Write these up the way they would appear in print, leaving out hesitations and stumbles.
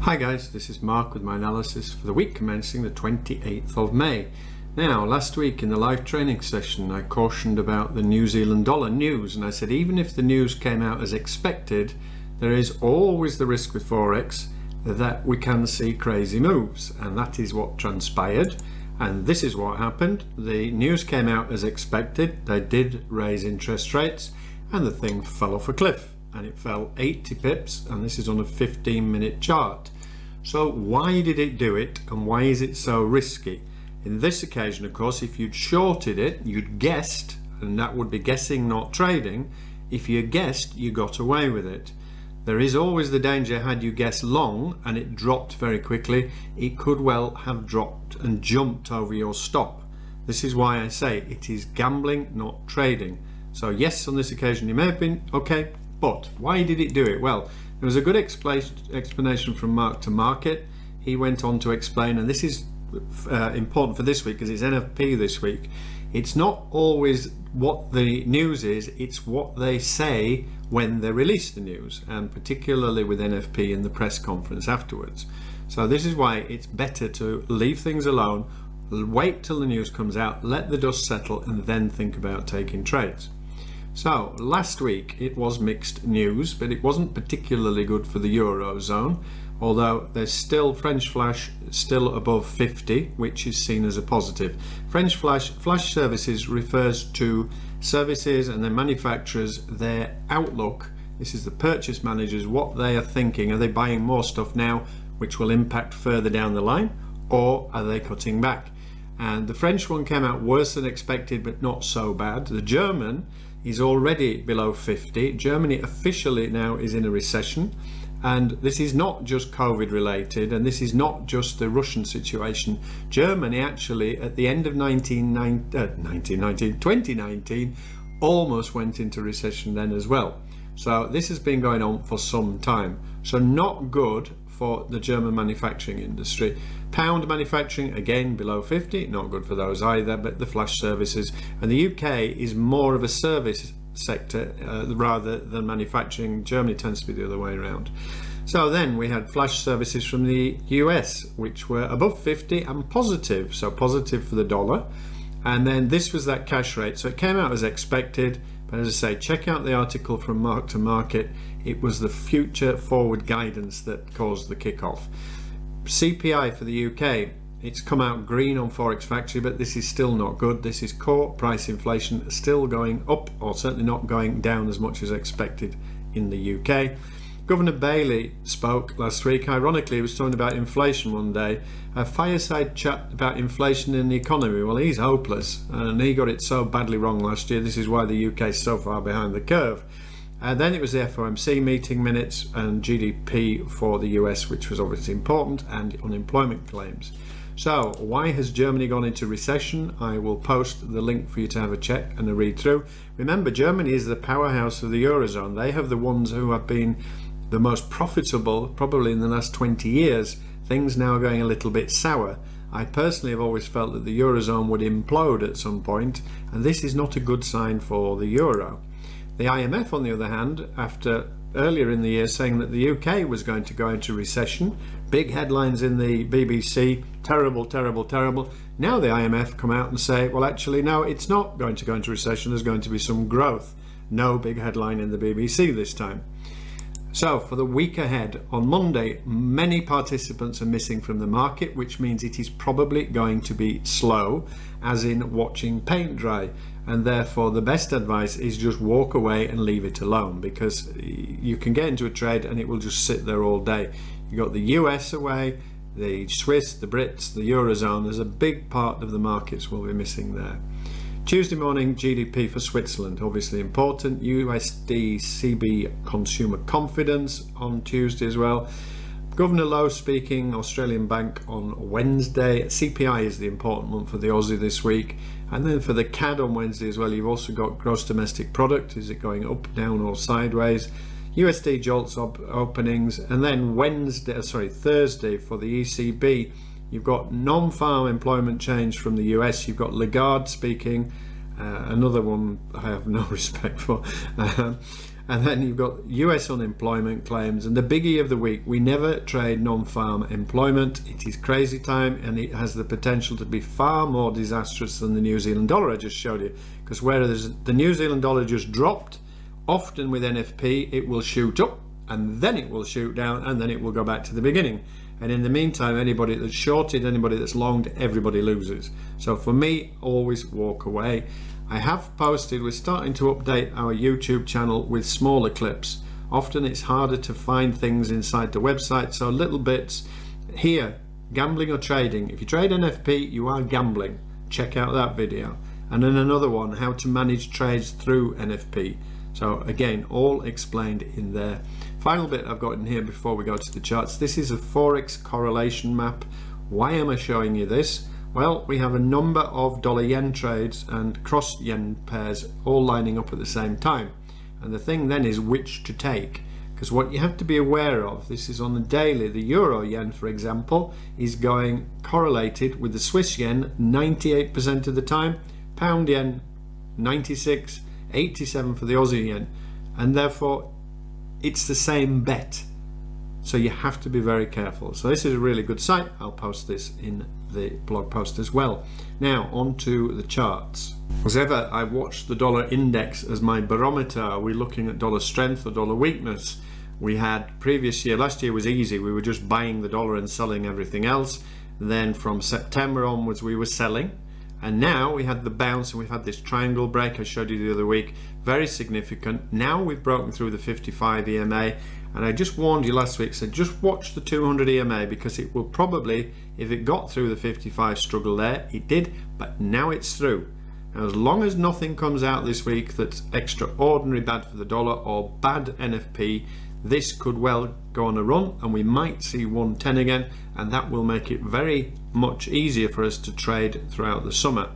Hi guys, this is Mark with my analysis for the week commencing the 28th of May. Now, last week in the live training session I cautioned about the New Zealand dollar news, and I said even if the news came out as expected, there is always the risk with Forex that we can see crazy moves, and that is what transpired. And this is what happened. The news came out as expected. They did raise interest rates and the thing fell off a cliff, and it fell 80 pips, and this is on a 15-minute chart. So why did it do it, and why is it so risky? In this occasion, of course, if you'd shorted it, you'd guessed, and that would be guessing, not trading. If you guessed, you got away with it. There is always the danger, had you guessed long and it dropped very quickly, it could well have dropped and jumped over your stop. This is why I say it is gambling, not trading. So yes, on this occasion you may have been okay, but why did it do it? Well, there was a good explanation from Marc to Market. He went on to explain, and this is important for this week because it's NFP this week. It's not always what the news is, it's what they say when they release the news, and particularly with NFP in the press conference afterwards. So this is why it's better to leave things alone, wait till the news comes out, let the dust settle, and then think about taking trades. So last week it was mixed news, but it wasn't particularly good for the Eurozone, although there's still French flash still above 50, which is seen as a positive. French flash services refers to services and then manufacturers, their outlook. This is the purchase managers, what they are thinking. Are they buying more stuff now which will impact further down the line, or are they cutting back? And the French one came out worse than expected, but not so bad. The German is already below 50. Germany officially now is in a recession, and this is not just COVID related, and this is not just the Russian situation. Germany actually at the end of 2019 almost went into recession then as well. So this has been going on for some time, so not good for the German manufacturing industry. Pound manufacturing again below 50, not good for those either, but the flash services, and the UK is more of a service sector rather than manufacturing. Germany tends to be the other way around. So then we had flash services from the US, which were above 50 and positive, so positive for the dollar. And then this was that cash rate, so it came out as expected. But as I say, check out the article from Marc to Market. It was the future forward guidance that caused the kickoff. CPI for the UK, it's come out green on Forex Factory, but this is still not good. This is core price inflation still going up, or certainly not going down as much as expected in the UK. Governor Bailey spoke last week. Ironically, he was talking about inflation one day. A fireside chat about inflation in the economy. Well, he's hopeless, and he got it so badly wrong last year. This is why the UK is so far behind the curve. And then it was the FOMC meeting minutes and GDP for the US, which was obviously important, and unemployment claims. So why has Germany gone into recession? I will post the link for you to have a check and a read through. Remember, Germany is the powerhouse of the Eurozone. They have the ones who have been the most profitable probably in the last 20 years. Things now are going a little bit sour. I personally have always felt that the Eurozone would implode at some point, and this is not a good sign for the Euro. The IMF, on the other hand, after earlier in the year saying that the UK was going to go into recession, big headlines in the BBC, terrible, terrible, terrible. Now the IMF come out and say, well, actually, no, it's not going to go into recession. There's going to be some growth. No big headline in the BBC this time. So for the week ahead, on Monday, many participants are missing from the market, which means it is probably going to be slow, as in watching paint dry. And therefore the best advice is just walk away and leave it alone, because you can get into a trade and it will just sit there all day. You got the US away, the Swiss, the Brits, the Eurozone. There's a big part of the markets will be missing there. Tuesday morning, GDP for Switzerland, obviously important. USD CB consumer confidence on Tuesday as well. Governor Lowe speaking, Australian Bank on Wednesday. CPI is the important one for the Aussie this week. And then for the CAD on Wednesday as well, you've also got gross domestic product. Is it going up, down, or sideways? USD JOLTS openings. And then Thursday for the ECB, you've got non-farm employment change from the US. You've got Lagarde speaking, another one I have no respect for. And then you've got US unemployment claims, and the biggie of the week, we never trade non-farm employment. It is crazy time, and it has the potential to be far more disastrous than the New Zealand dollar I just showed you, because whereas the New Zealand dollar just dropped, often with NFP it will shoot up and then it will shoot down and then it will go back to the beginning. And in the meantime, anybody that's shorted, anybody that's longed, everybody loses. So for me, always walk away. I have posted, we're starting to update our YouTube channel with smaller clips. Often it's harder to find things inside the website, so little bits. Here, gambling or trading. If you trade NFP, you are gambling. Check out that video. And then another one, how to manage trades through NFP. So again, all explained in there. Final bit I've got in here before we go to the charts. This is a Forex correlation map. Why am I showing you this? Well, we have a number of dollar-yen trades and cross-yen pairs all lining up at the same time. And the thing then is which to take. Because what you have to be aware of, this is on the daily, the euro-yen, for example, is going correlated with the Swiss yen 98% of the time, pound yen 96, 87 for the Aussie yen, and therefore it's the same bet. So you have to be very careful. So this is a really good site. I'll post this in the blog post as well. Now on to the charts. As ever, I watch the dollar index as my barometer. Are we looking at dollar strength or dollar weakness? We had previous year, last year was easy. We were just buying the dollar and selling everything else. Then from September onwards we were selling. And now we had the bounce and we've had this triangle break I showed you the other week. Very significant. Now we've broken through the 55 EMA. And I just warned you last week, said just watch the 200 EMA because it will probably, if it got through the 55 struggle there, it did, but now it's through. Now as long as nothing comes out this week that's extraordinary bad for the dollar or bad NFP, this could well go on a run and we might see 110 again, and that will make it very much easier for us to trade throughout the summer.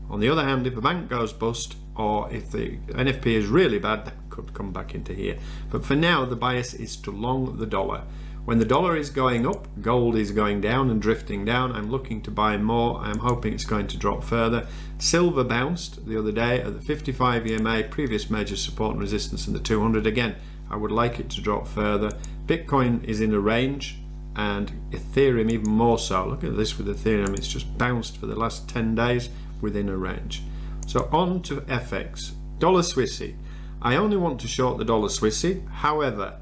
On the other hand, if a bank goes bust or if the NFP is really bad, that could come back into here. But for now, the bias is to long the dollar. When the dollar is going up, gold is going down and drifting down. I'm looking to buy more. I'm hoping it's going to drop further. Silver bounced the other day at the 55 EMA, previous major support and resistance, in the 200 again. I would like it to drop further. Bitcoin is in a range, and Ethereum even more so. Look at this with Ethereum, it's just bounced for the last 10 days within a range. So on to FX. Dollar Swissy. I only want to short the dollar Swissy. However,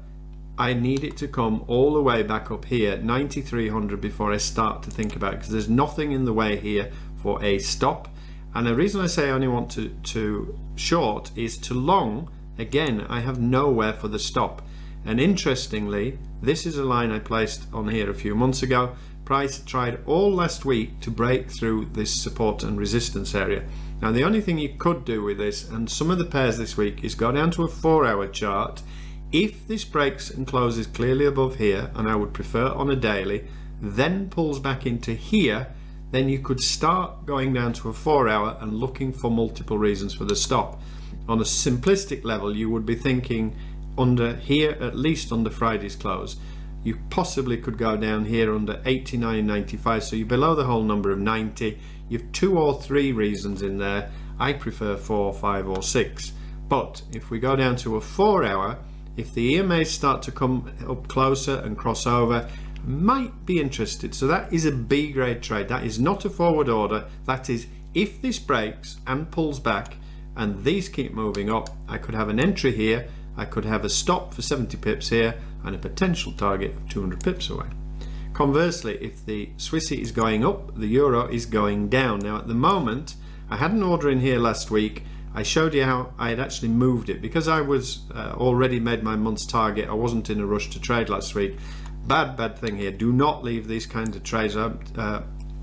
I need it to come all the way back up here, 9,300, before I start to think about it, because there's nothing in the way here for a stop. And the reason I say I only want to short is to long. Again, I have nowhere for the stop. And interestingly, this is a line I placed on here a few months ago. Price tried all last week to break through this support and resistance area. Now the only thing you could do with this, and some of the pairs this week, is go down to a 4-hour chart. If this breaks and closes clearly above here, and I would prefer on a daily, then pulls back into here, then you could start going down to a 4-hour and looking for multiple reasons for the stop. On a simplistic level, you would be thinking under here, at least under Friday's close. You possibly could go down here under 89.95, so you're below the whole number of 90. You've 2 or 3 reasons in there. I prefer 4, 5 or 6. But if we go down to a 4-hour, if the EMAs start to come up closer and cross over, might be interested. So that is a B grade trade. That is not a forward order. That is, if this breaks and pulls back and these keep moving up, I could have an entry here, I could have a stop for 70 pips here, and a potential target of 200 pips away. Conversely, if the Swissy is going up, the euro is going down. Now at the moment, I had an order in here last week. I showed you how I had actually moved it because I was already made my month's target. I wasn't in a rush to trade last week. Bad thing here. Do not leave these kinds of trades,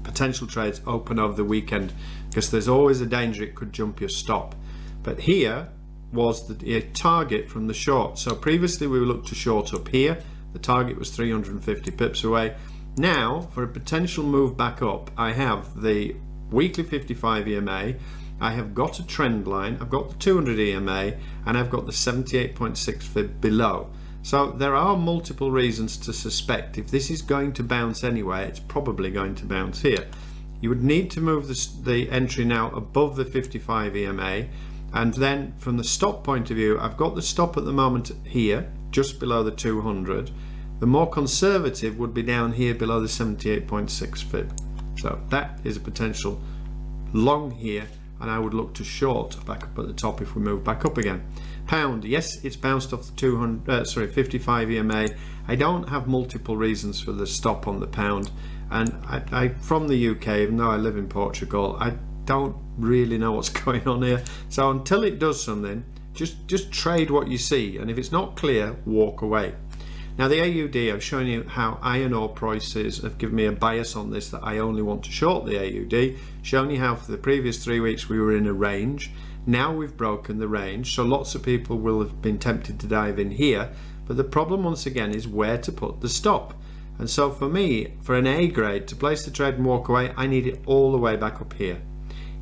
potential trades, open over the weekend, because there's always a danger it could jump your stop. But here was the target from the short. So previously we looked to short up here. The target was 350 pips away. Now for a potential move back up, I have the weekly 55 EMA, I have got a trend line, I've got the 200 EMA, and I've got the 78.6 fib below. So there are multiple reasons to suspect if this is going to bounce anyway, it's probably going to bounce here. You would need to move the entry now above the 55 EMA. And then from the stop point of view, I've got the stop at the moment here, just below the 200. The more conservative would be down here below the 78.6 fib. So that is a potential long here, and I would look to short back up at the top if we move back up again. Pound, yes, it's bounced off the 55 EMA. I don't have multiple reasons for the stop on the pound, and I from the UK, even though I live in Portugal, I don't really know what's going on here. So until it does something, just trade what you see, and if it's not clear, walk away. Now the AUD, I've shown you how iron ore prices have given me a bias on this, that I only want to short the AUD. Shown you how for the previous 3 weeks we were in a range. Now we've broken the range, so lots of people will have been tempted to dive in here, but the problem once again is where to put the stop. And so for me, for an A grade, to place the trade and walk away, I need it all the way back up here.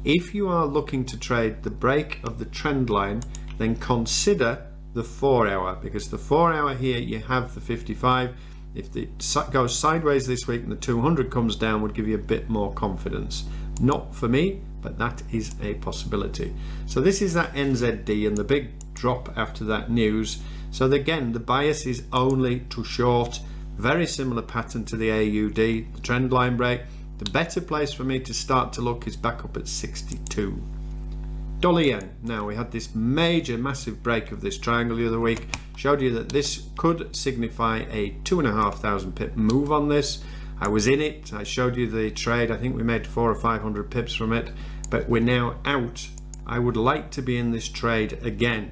If you are looking to trade the break of the trend line, then consider the 4 hour, because the 4 hour here you have the 55. If it goes sideways this week and the 200 comes down, would give you a bit more confidence. Not for me, but that is a possibility. So this is that NZD and the big drop after that news. So again, the bias is only to short. Very similar pattern to the AUD, the trend line break. The better place for me to start to look is back up at 62. Dollar yen. Now we had this major massive break of this triangle the other week. Showed you that this could signify a 2,500 pip move on this. I was in it. I showed you the trade. I think we made 400 or 500 pips from it, but we're now out. I would like to be in this trade again.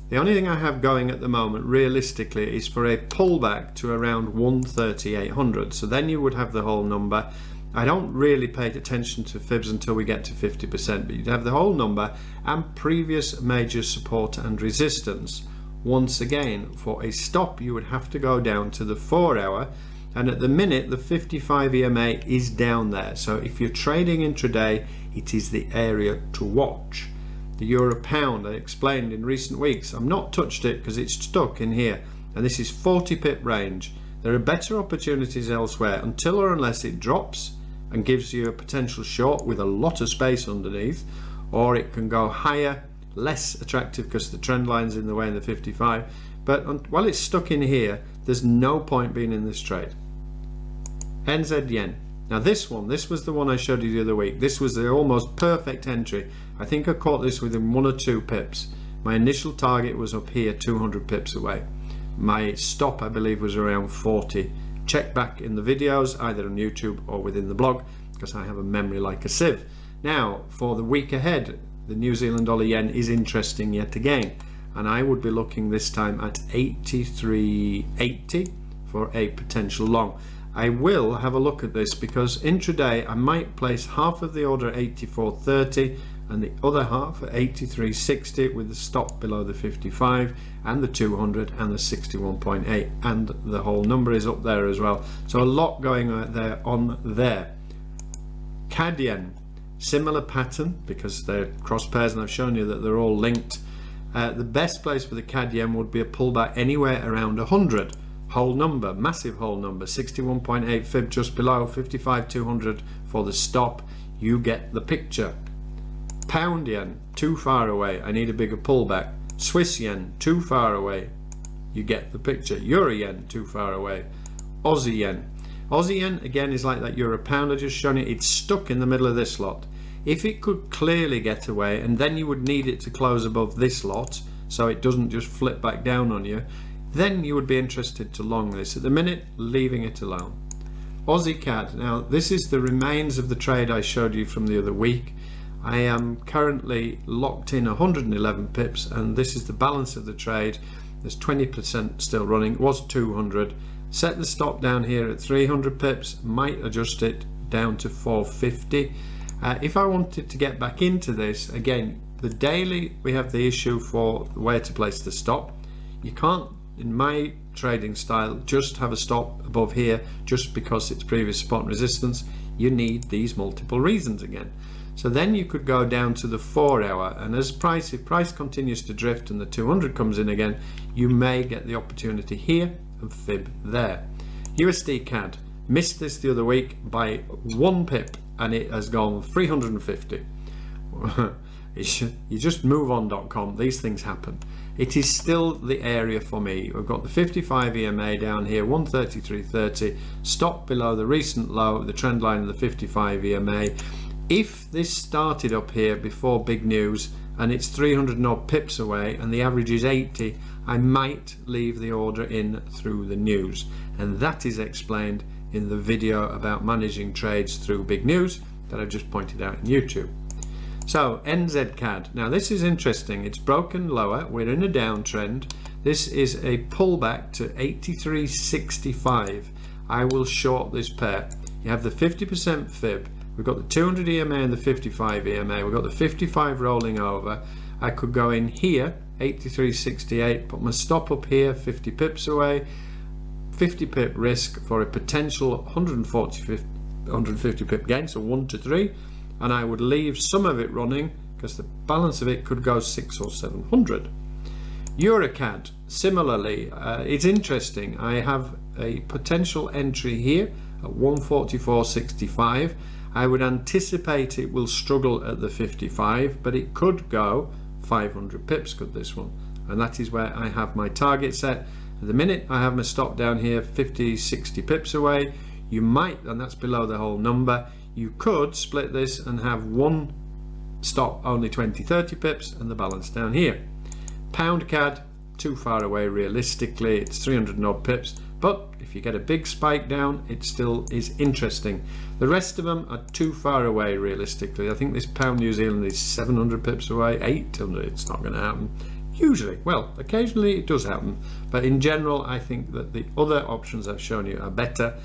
The only thing I have going at the moment realistically is for a pullback to around 13800. So then you would have the whole number. I don't really pay attention to fibs until we get to 50%, but you'd have the whole number and previous major support and resistance. Once again, for a stop you would have to go down to the 4 hour, and at the minute the 55 EMA is down there. So if you're trading intraday, it is the area to watch. The euro pound, I explained in recent weeks, I've not touched it because it's stuck in here, and this is 40 pip range. There are better opportunities elsewhere until or unless it drops and gives you a potential short with a lot of space underneath, or it can go higher, less attractive because the trend line's in the way in the 55. But while it's stuck in here, there's no point being in this trade. NZ yen. Now this was the one I showed you the other week. This was the almost perfect entry. I think I caught this within 1 or 2 pips. My initial target was up here, 200 pips away. My stop, I believe, was around 40. Check back in the videos, either on YouTube or within the blog, because I have a memory like a sieve. Now, for the week ahead, the New Zealand dollar yen is interesting yet again, and I would be looking this time at 83.80 for a potential long. I will have a look at this because intraday I might place half of the order at 84.30 and the other half at 83.60 with the stop below the 55 and the 200 and the 61.8, and the whole number is up there as well. So a lot going on there. CAD yen, similar pattern because they're cross pairs, and I've shown you that they're all linked. The best place for the CAD yen would be a pullback anywhere around 100. Whole number, massive whole number, 61.8 fib just below, 55.200 for the stop. You get the picture. Pound yen, too far away, I need a bigger pullback. Swiss yen, too far away, you get the picture. Euro yen, too far away. Aussie yen. Aussie yen again is like that euro pound I just shown you. It's stuck in the middle of this lot. If it could clearly get away, and then you would need it to close above this lot so it doesn't just flip back down on you, then you would be interested to long this. At the minute, leaving it alone. Aussie CAD. Now this is the remains of the trade I showed you from the other week. I am currently locked in 111 pips, and this is the balance of the trade. There's 20% still running. It was 200. Set the stop down here at 300 pips. Might adjust it down to 450. If I wanted to get back into this again, the daily we have the issue for where to place the stop. You can't, in my trading style, just have a stop above here just because it's previous support and resistance. You need these multiple reasons again. So then you could go down to the 4 hour, and if price continues to drift and the 200 comes in again, you may get the opportunity here and fib there. USD CAD, missed this the other week by 1 pip and it has gone 350. you just move on.com. These things happen. It is still the area for me. We've got the 55 EMA down here, 133.30, stop below the recent low, the trend line of the 55 EMA. If this started up here before big news and it's 300 and odd pips away and the average is 80, I might leave the order in through the news, and that is explained in the video about managing trades through big news that I've just pointed out in YouTube. So NZCAD, now this is interesting. It's broken lower, we're in a downtrend. This is a pullback to 83.65. I will short this pair. You have the 50% fib, we've got the 200 EMA and the 55 EMA, we've got the 55 rolling over. I could go in here, 83.68, put my stop up here, 50 pips away, 50 pip risk for a potential 150 pip gain, so 1 to 3, and I would leave some of it running because the balance of it could go 600 or 700. EuroCAD, similarly, it's interesting. I have a potential entry here at 144.65. I would anticipate it will struggle at the 55, but it could go 500 pips, could this one, and that is where I have my target set. At the minute I have my stop down here 50-60 pips away. You might, and that's below the whole number, you could split this and have one stop only 20-30 pips and the balance down here. Pound CAD, too far away realistically, it's 300 and odd pips, but if you get a big spike down it still is interesting. The rest of them are too far away realistically. I think this pound New Zealand is 700 pips away, 800, it's not going to happen. Usually, well, occasionally it does happen, but in general I think that the other options I've shown you are better.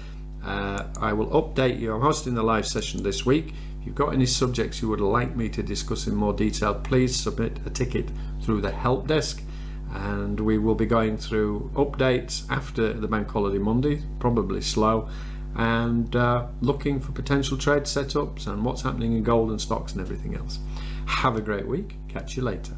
I will update you. I'm hosting the live session this week. If you've got any subjects you would like me to discuss in more detail, please submit a ticket through the help desk, and we will be going through updates after the bank holiday Monday, probably slow, and looking for potential trade setups and what's happening in gold and stocks and everything else. Have a great week. Catch you later.